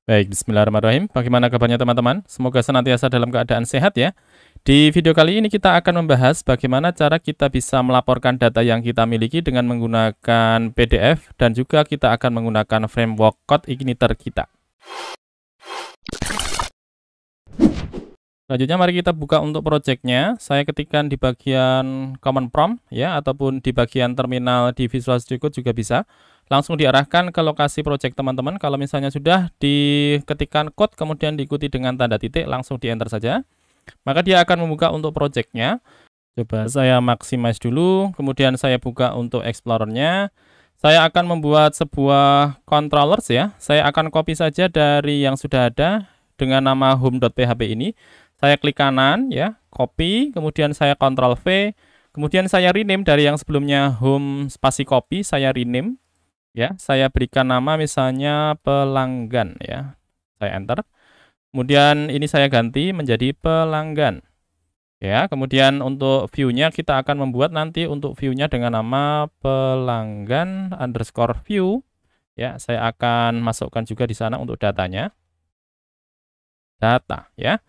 Baik, bismillahirrahmanirrahim. Bagaimana kabarnya teman-teman? Semoga senantiasa dalam keadaan sehat ya. Di video kali ini kita akan membahas bagaimana cara kita bisa melaporkan data yang kita miliki dengan menggunakan PDF dan juga kita akan menggunakan framework code igniter kita. Selanjutnya mari kita buka untuk projectnya. Saya ketikkan di bagian command prompt ya, ataupun di bagian terminal di Visual Studio Code juga bisa. Langsung diarahkan ke lokasi project teman-teman. Kalau misalnya sudah diketikkan code kemudian diikuti dengan tanda titik, langsung di enter saja. Maka dia akan membuka untuk projectnya. Coba saya maximize dulu, kemudian saya buka untuk explorernya. Saya akan membuat sebuah controllers ya. Saya akan copy saja dari yang sudah ada dengan nama home.php ini. Saya klik kanan ya, copy, kemudian saya Ctrl V, kemudian saya rename dari yang sebelumnya home spasi copy, saya rename ya, saya berikan nama misalnya pelanggan ya. Saya enter. Kemudian ini saya ganti menjadi pelanggan. Ya, kemudian untuk view-nya kita akan membuat nanti untuk view-nya dengan nama pelanggan underscore view. Ya, saya akan masukkan juga di sana untuk datanya. Data ya.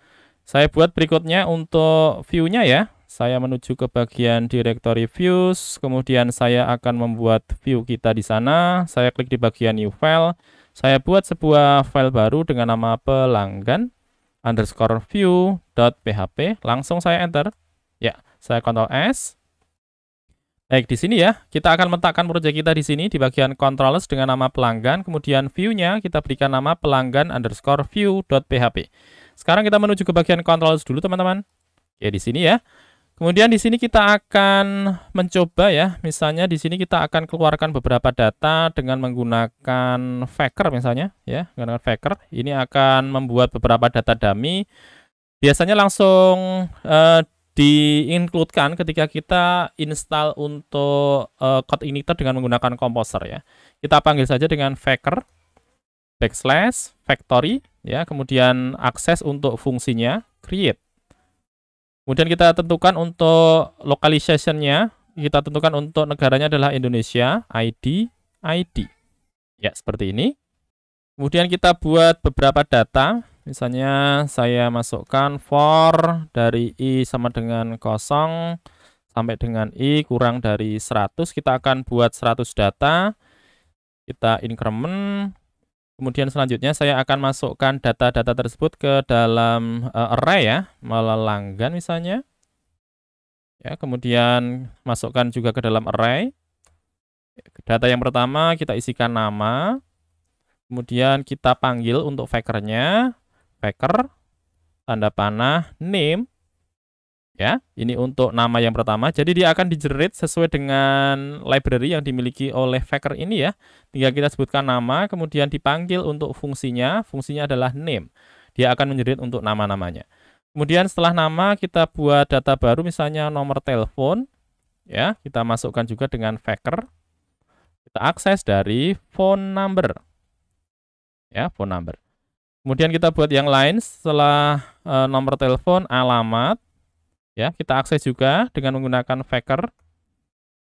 Saya buat berikutnya untuk view-nya ya. Saya menuju ke bagian directory views, kemudian saya akan membuat view kita di sana. Saya klik di bagian new file. Saya buat sebuah file baru dengan nama pelanggan underscore view.php. Langsung saya enter. Ya, saya Ctrl S. Baik, di sini ya, kita akan letakkan project kita di sini di bagian controllers dengan nama pelanggan, kemudian view-nya kita berikan nama pelanggan underscore view.php. Sekarang kita menuju ke bagian controls dulu teman-teman. Ya di sini ya. Kemudian di sini kita akan mencoba ya. Misalnya di sini kita akan keluarkan beberapa data dengan menggunakan Faker misalnya ya, menggunakan Faker. Ini akan membuat beberapa data dummy. Biasanya langsung di-include-kan ketika kita install untuk code igniter dengan menggunakan Composer ya. Kita panggil saja dengan Faker \factory ya, kemudian akses untuk fungsinya create. Kemudian kita tentukan untuk localization-nya, kita tentukan untuk negaranya adalah Indonesia, ID. Ya, seperti ini. Kemudian kita buat beberapa data, misalnya saya masukkan for dari I sama dengan 0 sampai dengan I kurang dari 100, kita akan buat 100 data. Kita increment. Kemudian selanjutnya saya akan masukkan data-data tersebut ke dalam array ya, pelanggan misalnya. Ya, kemudian masukkan juga ke dalam array. Data yang pertama kita isikan nama. Kemudian kita panggil untuk Faker-nya, Faker tanda panah name. Ya, ini untuk nama yang pertama. Jadi dia akan di-generate sesuai dengan library yang dimiliki oleh Faker ini ya. Tinggal kita sebutkan nama, kemudian dipanggil untuk fungsinya. Fungsinya adalah name. Dia akan menjerit untuk nama-namanya. Kemudian setelah nama kita buat data baru, misalnya nomor telepon. Ya, kita masukkan juga dengan Faker. Kita akses dari phone number. Ya, phone number. Kemudian kita buat yang lain setelah nomor telepon, alamat. Ya, kita akses juga dengan menggunakan Faker.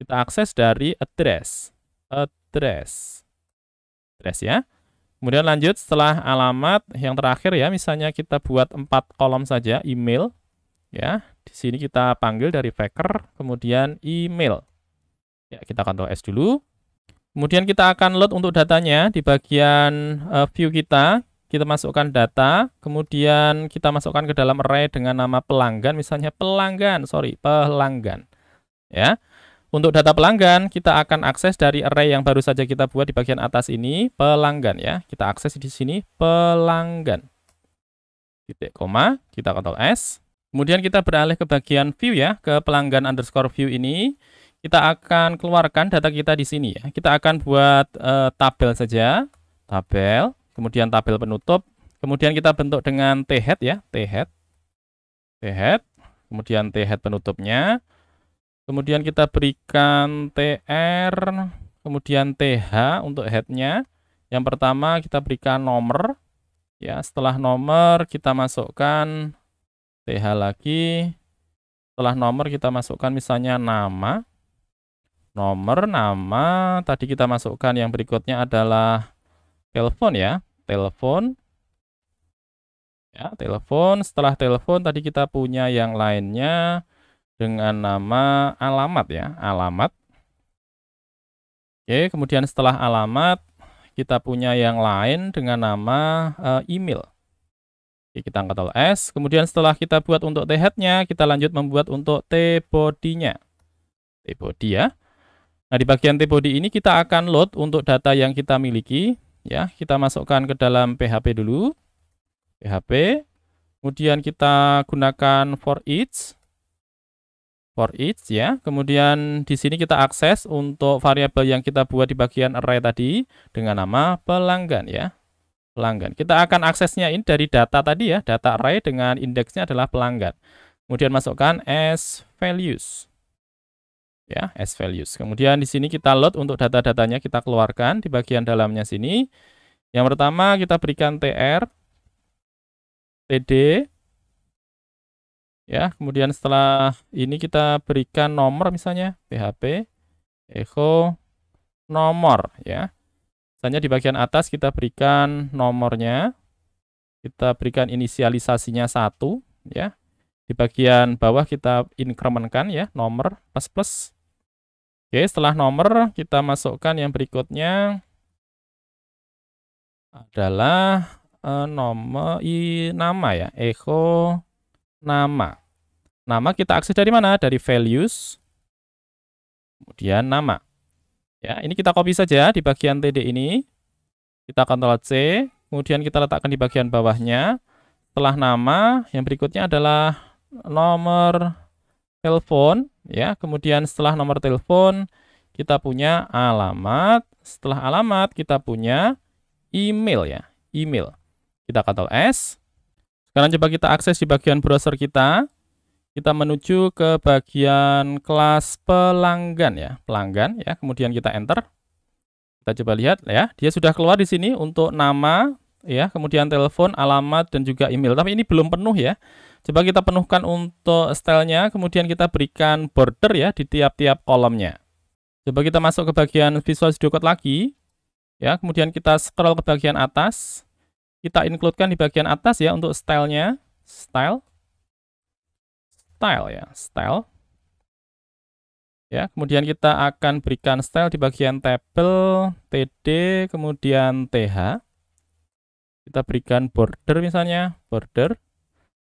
Kita akses dari address ya. Kemudian lanjut setelah alamat yang terakhir ya, misalnya kita buat 4 kolom saja email. Ya, di sini kita panggil dari Faker, kemudian email. Ya, kita Ctrl S dulu. Kemudian kita akan load untuk datanya di bagian view kita. Kita masukkan data, kemudian kita masukkan ke dalam array dengan nama pelanggan, misalnya pelanggan. Ya. Untuk data pelanggan, kita akan akses dari array yang baru saja kita buat di bagian atas ini, pelanggan ya. Kita akses di sini pelanggan. Titik koma, kita Ctrl S. Kemudian kita beralih ke bagian view ya, ke pelanggan underscore view ini. Kita akan keluarkan data kita di sini ya. Kita akan buat tabel saja, tabel. Kemudian tabel penutup, kemudian kita bentuk dengan t-head ya, t-head, kemudian t-head penutupnya, kemudian kita berikan tr, kemudian th untuk headnya. Yang pertama kita berikan nomor, ya. Setelah nomor kita masukkan th lagi. Setelah nomor kita masukkan misalnya nama, nama. Tadi kita masukkan yang berikutnya adalah telepon ya, telepon. Ya, telepon. Setelah telepon tadi kita punya yang lainnya dengan nama alamat ya, alamat. Oke, kemudian setelah alamat kita punya yang lain dengan nama email. Oke, kita angkat Ctrl S. Kemudian setelah kita buat untuk T-head-nya, kita lanjut membuat untuk T-body-nya. T-body ya. Nah, di bagian T-body ini kita akan load untuk data yang kita miliki. Ya, kita masukkan ke dalam PHP dulu. PHP. Kemudian kita gunakan for each ya. Kemudian di sini kita akses untuk variabel yang kita buat di bagian array tadi dengan nama pelanggan ya. Pelanggan. Kita akan aksesnya ini dari data tadi ya, data array dengan indeksnya adalah pelanggan. Kemudian masukkan as values. Ya, as values. Kemudian di sini kita load untuk data-datanya, kita keluarkan di bagian dalamnya sini. Yang pertama kita berikan tr, td, ya. Kemudian setelah ini kita berikan nomor misalnya, php echo nomor, ya. Misalnya di bagian atas kita berikan nomornya, kita berikan inisialisasinya 1, ya. Di bagian bawah kita incrementkan ya, nomor plus. Oke, setelah nomor kita masukkan yang berikutnya adalah nama ya, echo nama. Nama kita akses dari mana? Dari values, kemudian nama. Ya, ini kita copy saja di bagian TD ini. Kita Ctrl C, kemudian kita letakkan di bagian bawahnya. Setelah nama, yang berikutnya adalah nomor telepon, ya. Kemudian setelah nomor telepon, kita punya alamat. Setelah alamat, kita punya email ya, email. Kita Ctrl S. Sekarang coba kita akses di bagian browser kita. Kita menuju ke bagian kelas pelanggan ya, pelanggan ya. Kemudian kita enter. Kita coba lihat ya, dia sudah keluar di sini untuk nama ya, kemudian telepon, alamat dan juga email. Tapi ini belum penuh ya. Coba kita penuhkan untuk stylenya, kemudian kita berikan border ya di tiap-tiap kolomnya. Coba kita masuk ke bagian Visual Studio Code lagi. Ya, kemudian kita scroll ke bagian atas. Kita include-kan di bagian atas ya untuk stylenya, style ya, style. Ya, kemudian kita akan berikan style di bagian table, td, kemudian th. Kita berikan border misalnya, border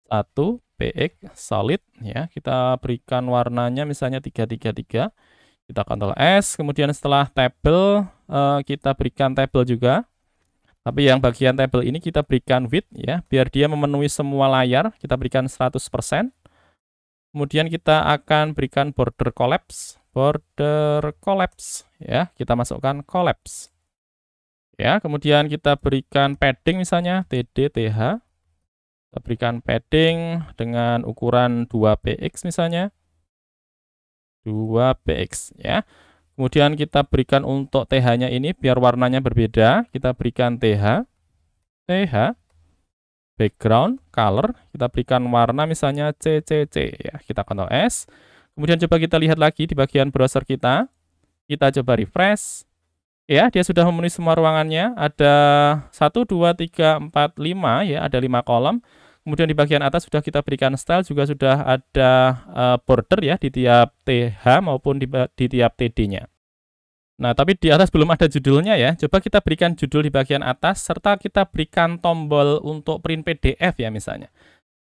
1 px solid ya. Kita berikan warnanya misalnya 333. Kita Ctrl S, kemudian setelah table kita berikan table juga. Tapi yang bagian table ini kita berikan width ya, biar dia memenuhi semua layar. Kita berikan 100%. Kemudian kita akan berikan border collapse ya. Kita masukkan collapse. Ya, kemudian kita berikan padding misalnya td th. Kita berikan padding dengan ukuran 2px misalnya. 2px ya. Kemudian kita berikan untuk th-nya ini biar warnanya berbeda. Kita berikan th background color, kita berikan warna misalnya CCC ya. Kita Ctrl S. Kemudian coba kita lihat lagi di bagian browser kita. Kita coba refresh. Ya, dia sudah memenuhi semua ruangannya. Ada 1 2 3 4 5 ya, ada 5 kolom. Kemudian di bagian atas sudah kita berikan style, juga sudah ada border ya di tiap TH maupun di tiap TD-nya. Nah, tapi di atas belum ada judulnya ya. Coba kita berikan judul di bagian atas, serta kita berikan tombol untuk print PDF ya misalnya.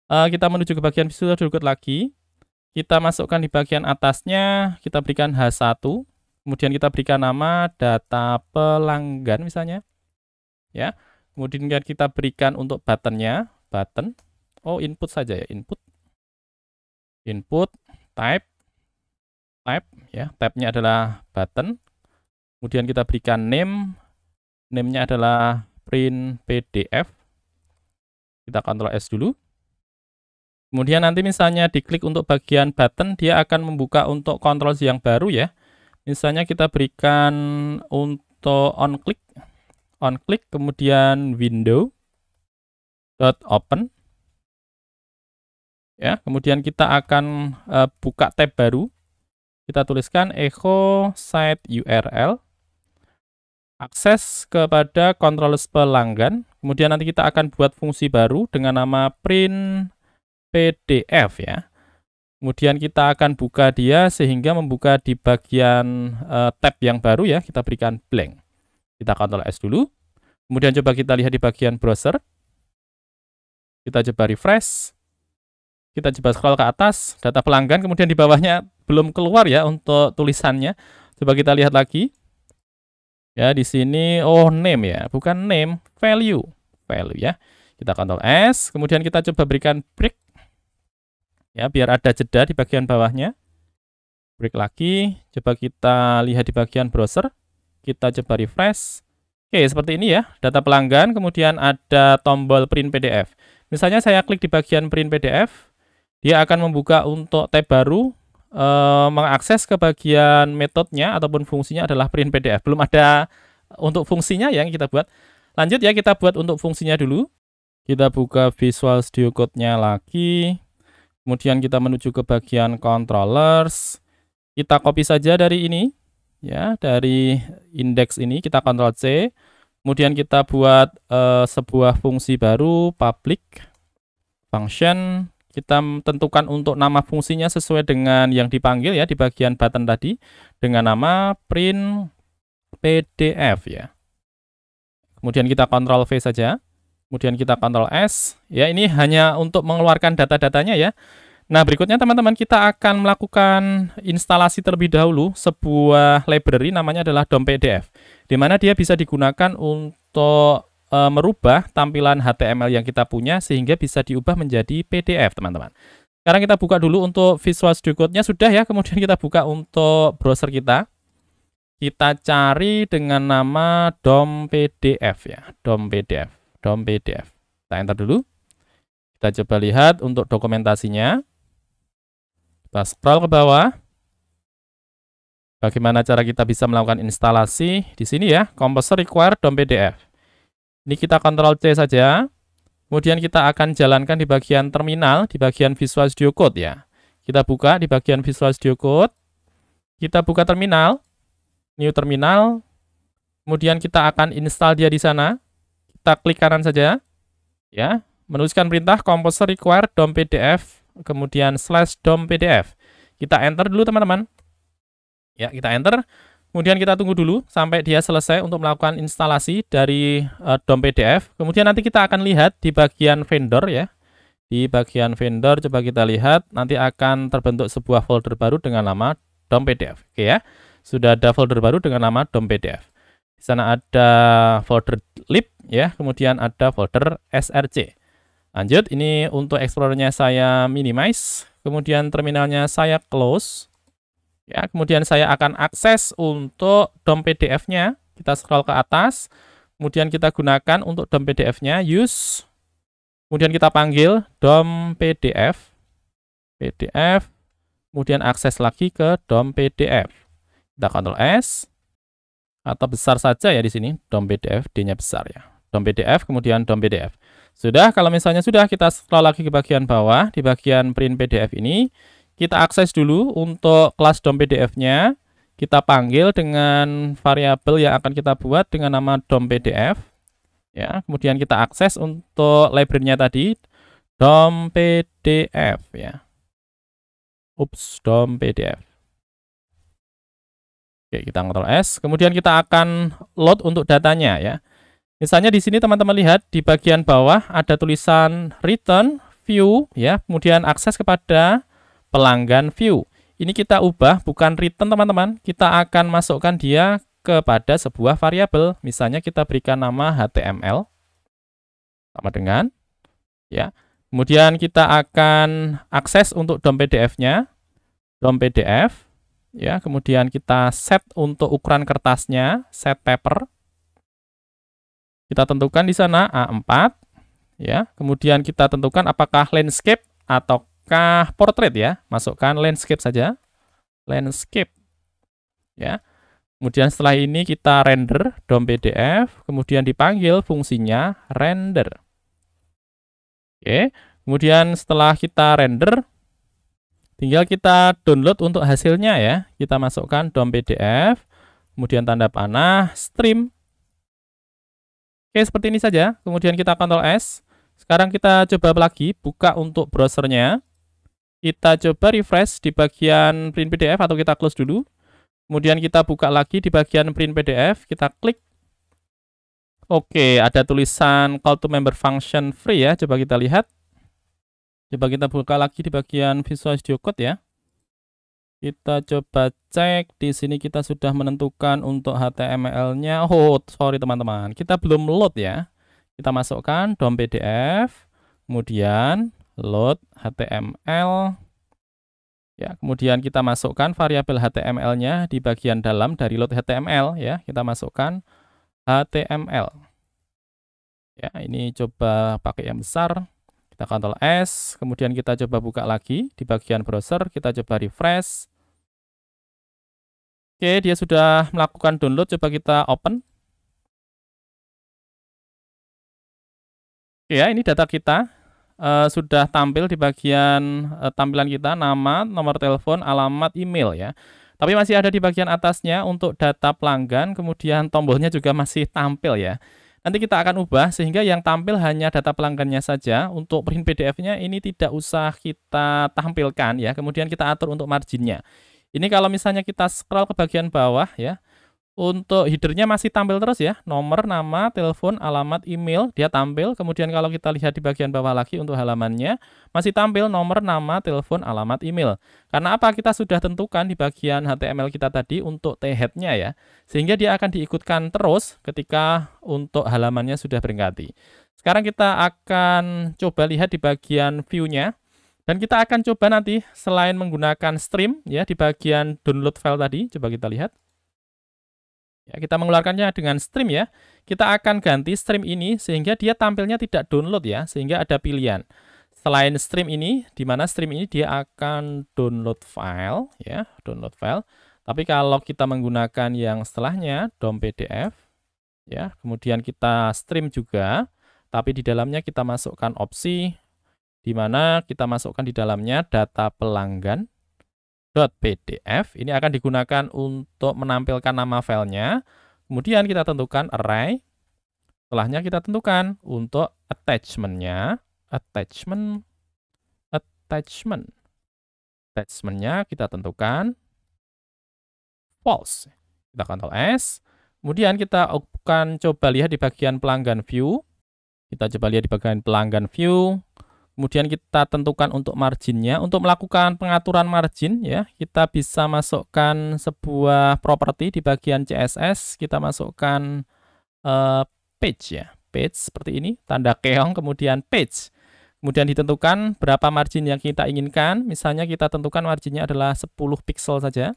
Kita menuju ke bagian Visual Studio Code lagi. Kita masukkan di bagian atasnya, kita berikan H1. Kemudian kita berikan nama data pelanggan misalnya. Ya. Kemudian kita berikan untuk buttonnya, button. Oh, input saja ya, input. Input, type ya. Type-nya adalah button. Kemudian kita berikan name-nya adalah print PDF. Kita Ctrl S dulu. Kemudian nanti misalnya diklik untuk bagian button, dia akan membuka untuk kontrol yang baru ya. Misalnya kita berikan untuk on click, kemudian window .open. Ya, kemudian kita akan buka tab baru. Kita tuliskan echo site URL. akses kepada controller pelanggan. Kemudian nanti kita akan buat fungsi baru dengan nama print PDF ya. Kemudian kita akan buka dia sehingga membuka di bagian tab yang baru ya. Kita berikan blank. Kita Ctrl S dulu. Kemudian coba kita lihat di bagian browser. Kita coba refresh. Kita coba scroll ke atas, data pelanggan, kemudian di bawahnya belum keluar ya untuk tulisannya. Coba kita lihat lagi. Ya, di sini name ya, bukan name, value ya. Kita Ctrl S, kemudian kita coba berikan break. Ya, biar ada jeda di bagian bawahnya. Break lagi, coba kita lihat di bagian browser. Kita coba refresh. Oke, seperti ini ya, data pelanggan, kemudian ada tombol print PDF. Misalnya saya klik di bagian print PDF, dia akan membuka untuk tab baru, mengakses ke bagian metodenya ataupun fungsinya adalah print PDF. Belum ada untuk fungsinya yang kita buat. Lanjut ya, kita buat untuk fungsinya dulu. Kita buka Visual Studio Code-nya lagi. Kemudian kita menuju ke bagian controllers. Kita copy saja dari ini. Ya, dari index ini kita Ctrl C. Kemudian kita buat sebuah fungsi baru, public function. Kita tentukan untuk nama fungsinya sesuai dengan yang dipanggil ya di bagian button tadi dengan nama print PDF ya. Kemudian kita Ctrl V saja. Kemudian kita Ctrl S. Ya, ini hanya untuk mengeluarkan data-datanya ya. Nah, berikutnya teman-teman kita akan melakukan instalasi terlebih dahulu sebuah library namanya adalah DOM PDF. Di mana dia bisa digunakan untuk merubah tampilan HTML yang kita punya sehingga bisa diubah menjadi PDF, teman-teman. Sekarang kita buka dulu untuk Visual Studio Code-nya sudah ya, kemudian kita buka untuk browser kita. Kita cari dengan nama DOM PDF ya, DOM PDF. Kita enter dulu. Kita coba lihat untuk dokumentasinya. Kita scroll ke bawah. Bagaimana cara kita bisa melakukan instalasi di sini ya, Composer require DOM PDF. Ini kita Ctrl C saja. Kemudian kita akan jalankan di bagian terminal, di bagian Visual Studio Code ya. Kita buka di bagian Visual Studio Code. Kita buka terminal, new terminal. Kemudian kita akan install dia di sana. Kita klik kanan saja. Ya, menuliskan perintah Composer require DOM PDF, kemudian /DOM PDF. Kita enter dulu teman-teman. Ya, kita enter. Kemudian kita tunggu dulu sampai dia selesai untuk melakukan instalasi dari DOM PDF. Kemudian nanti kita akan lihat di bagian vendor ya. Di bagian vendor coba kita lihat nanti akan terbentuk sebuah folder baru dengan nama DOM PDF. Oke ya. Sudah ada folder baru dengan nama DOM PDF. Di sana ada folder lib ya, kemudian ada folder src. Lanjut, ini untuk Explorer-nya saya minimize, kemudian terminalnya saya close. Ya, kemudian saya akan akses untuk DOM PDF-nya. Kita scroll ke atas. Kemudian kita gunakan untuk DOM PDF-nya use. Kemudian kita panggil DOM PDF. Kemudian akses lagi ke DOM PDF. Kita Ctrl S. Atau besar saja ya di sini. DOM PDF, D-nya besar ya. DOM PDF, kemudian DOM PDF. Sudah, kalau misalnya sudah, kita scroll lagi ke bagian bawah. Di bagian print PDF ini. Kita akses dulu untuk kelas DOM PDF-nya. Kita panggil dengan variabel yang akan kita buat dengan nama DOM PDF. Ya, kemudian kita akses untuk library-nya tadi DOM PDF ya. DOM PDF. Oke, kita Ctrl S. Kemudian kita akan load untuk datanya ya. Misalnya di sini teman-teman lihat di bagian bawah ada tulisan return view ya, kemudian akses kepada pelanggan view. Ini kita ubah bukan return teman-teman. Kita akan masukkan dia kepada sebuah variabel. Misalnya kita berikan nama HTML sama dengan ya. Kemudian kita akan akses untuk DOM PDF-nya. DOM PDF ya. Kemudian kita set untuk ukuran kertasnya, set paper. Kita tentukan di sana A4 ya. Kemudian kita tentukan apakah landscape atau portrait ya, masukkan landscape saja, landscape ya. Kemudian setelah ini kita render DOM PDF, kemudian dipanggil fungsinya render. Oke, kemudian setelah kita render, tinggal kita download untuk hasilnya ya. Kita masukkan DOM PDF, kemudian tanda panah stream Oke, seperti ini saja. Kemudian kita Ctrl S. Sekarang kita coba lagi buka untuk browsernya. Kita coba refresh di bagian print PDF atau kita close dulu. Kemudian kita buka lagi di bagian print PDF, kita klik. Oke, ada tulisan call to member function free ya. Coba kita lihat. Coba kita buka lagi di bagian Visual Studio Code ya. Kita coba cek, di sini kita sudah menentukan untuk HTML-nya. Oh, sorry teman-teman, kita belum load ya. Kita masukkan DOM PDF, kemudian load HTML. Ya, kemudian kita masukkan variabel HTML-nya di bagian dalam dari load HTML ya. Kita masukkan HTML. Ya, ini coba pakai yang besar. Kita Ctrl S, kemudian kita coba buka lagi di bagian browser, kita coba refresh. Oke, dia sudah melakukan download, coba kita open. Oke ya, ini data kita sudah tampil di bagian tampilan kita, nama, nomor telepon, alamat, email ya. Tapi masih ada di bagian atasnya untuk data pelanggan, kemudian tombolnya juga masih tampil ya. Nanti kita akan ubah sehingga yang tampil hanya data pelanggannya saja. Untuk print PDF-nya ini tidak usah kita tampilkan ya. Kemudian kita atur untuk marginnya. Ini kalau misalnya kita scroll ke bagian bawah ya, untuk headernya masih tampil terus ya, nomor, nama, telepon, alamat, email, dia tampil. Kemudian kalau kita lihat di bagian bawah lagi untuk halamannya, masih tampil nomor, nama, telepon, alamat, email. Karena apa? Kita sudah tentukan di bagian HTML kita tadi untuk t-head-nya ya, sehingga dia akan diikutkan terus ketika untuk halamannya sudah berganti. Sekarang kita akan coba lihat di bagian view-nya. Dan kita akan coba nanti selain menggunakan stream ya di bagian download file tadi, coba kita lihat. Ya, kita mengeluarkannya dengan stream ya. Kita akan ganti stream ini sehingga dia tampilnya tidak download ya, sehingga ada pilihan. Selain stream ini, di mana stream ini dia akan download file ya, download file. Tapi kalau kita menggunakan yang setelahnya DOM PDF ya, kemudian kita stream juga, tapi di dalamnya kita masukkan opsi di mana kita masukkan di dalamnya data pelanggan .pdf. Ini akan digunakan untuk menampilkan nama filenya. Kemudian kita tentukan array. Setelahnya kita tentukan untuk attachment-nya. Attachment-nya kita tentukan false. Kita Ctrl S. Kemudian kita akan coba lihat di bagian pelanggan view. Kita coba lihat di bagian pelanggan view. Kemudian kita tentukan untuk marginnya. Untuk melakukan pengaturan margin ya, kita bisa masukkan sebuah properti di bagian CSS. Kita masukkan page ya, page seperti ini, tanda keong, kemudian page. Kemudian ditentukan berapa margin yang kita inginkan. Misalnya kita tentukan marginnya adalah 10 pixel saja.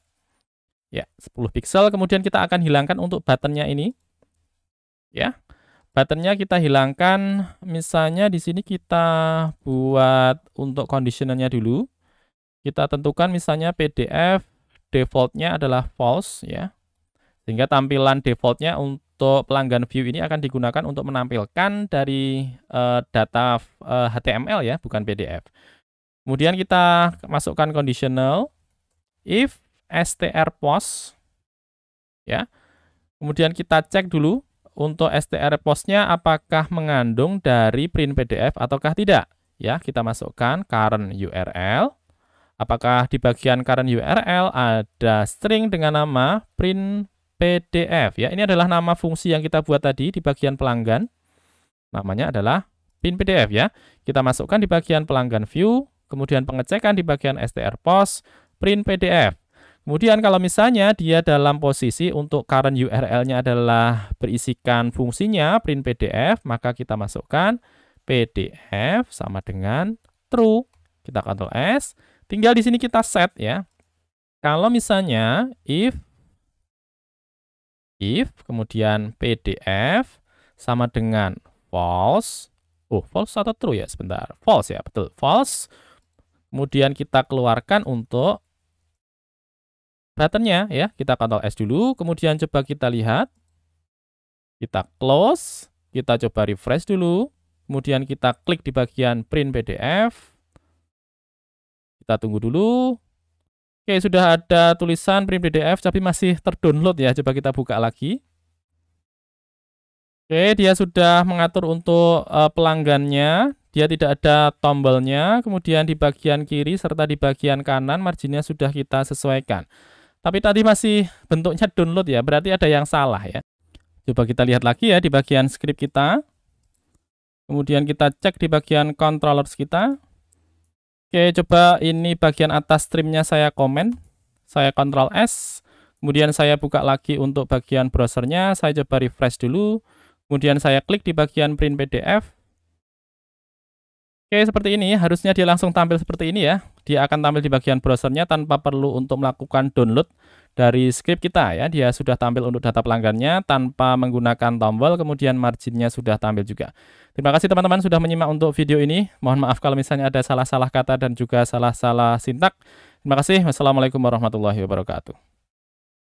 Ya, 10 pixel. Kemudian kita akan hilangkan untuk buttonnya ini. Ya. Buttonnya kita hilangkan, misalnya di sini kita buat untuk conditionalnya dulu. Kita tentukan misalnya PDF defaultnya adalah false ya. Sehingga tampilan defaultnya untuk pelanggan view ini akan digunakan untuk menampilkan dari data HTML ya, bukan PDF. Kemudian kita masukkan conditional if strPost ya. Kemudian kita cek dulu untuk strPost-nya apakah mengandung dari print PDF ataukah tidak. Ya, kita masukkan current URL. Apakah di bagian current URL ada string dengan nama print PDF. Ya, ini adalah nama fungsi yang kita buat tadi di bagian pelanggan. Namanya adalah print PDF ya. Kita masukkan di bagian pelanggan view, kemudian pengecekan di bagian strPost print PDF. Kemudian kalau misalnya dia dalam posisi untuk current URL-nya adalah berisikan fungsinya print PDF, maka kita masukkan PDF sama dengan true. Kita Ctrl S. Tinggal di sini kita set ya. Kalau misalnya if kemudian PDF sama dengan false. Oh, false atau true ya? Sebentar. False ya, betul. False. Kemudian kita keluarkan untuk buttonnya ya, kita Ctrl S dulu, kemudian coba kita lihat, kita close, kita coba refresh dulu, kemudian kita klik di bagian print PDF, kita tunggu dulu. Oke, sudah ada tulisan print PDF tapi masih terdownload ya, coba kita buka lagi. Oke, dia sudah mengatur untuk pelanggannya, dia tidak ada tombolnya, kemudian di bagian kiri serta di bagian kanan marginnya sudah kita sesuaikan. Tapi tadi masih bentuknya download ya, berarti ada yang salah ya. Coba kita lihat lagi ya di bagian script kita. Kemudian kita cek di bagian controllers kita. Oke, coba ini bagian atas streamnya saya komen. Saya Ctrl S. Kemudian saya buka lagi untuk bagian browsernya. Saya coba refresh dulu. Kemudian saya klik di bagian print PDF. Oke, seperti ini. Harusnya dia langsung tampil seperti ini ya. Dia akan tampil di bagian browsernya tanpa perlu untuk melakukan download dari script kita ya. Dia sudah tampil untuk data pelanggannya tanpa menggunakan tombol, kemudian marginnya sudah tampil juga. Terima kasih teman-teman sudah menyimak untuk video ini. Mohon maaf kalau misalnya ada salah-salah kata dan juga salah-salah sintak. Terima kasih. Wassalamualaikum warahmatullahi wabarakatuh.